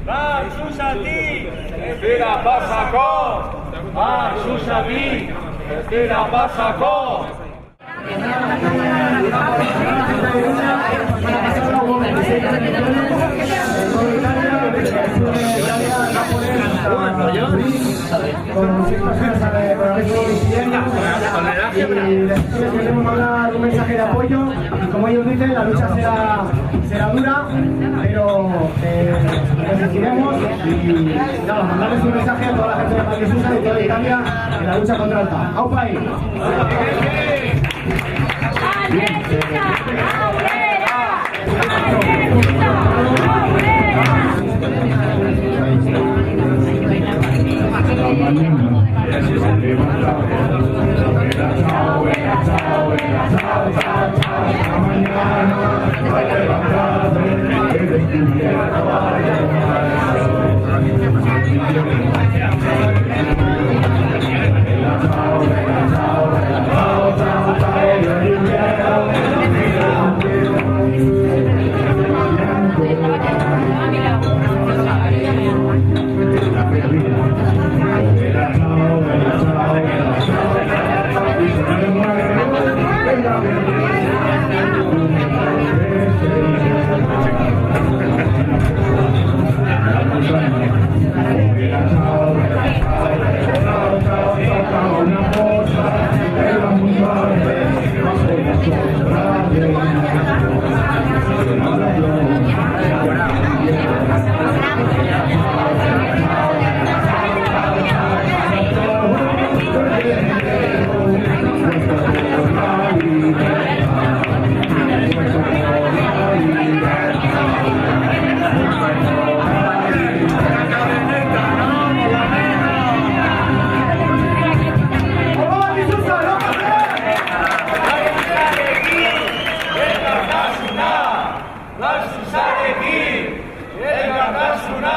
Susati, Estira Pasako, Susati, Estira Pasako. Y después queremos mandar un mensaje de apoyo. Como ellos dicen, la lucha será dura, pero resistiremos y nada, mandarles un mensaje a toda la gente de Valdesusa y toda Italia en la lucha contra el TAP. ¡Aupa ahí! Elkartasuna, Elkartasuna,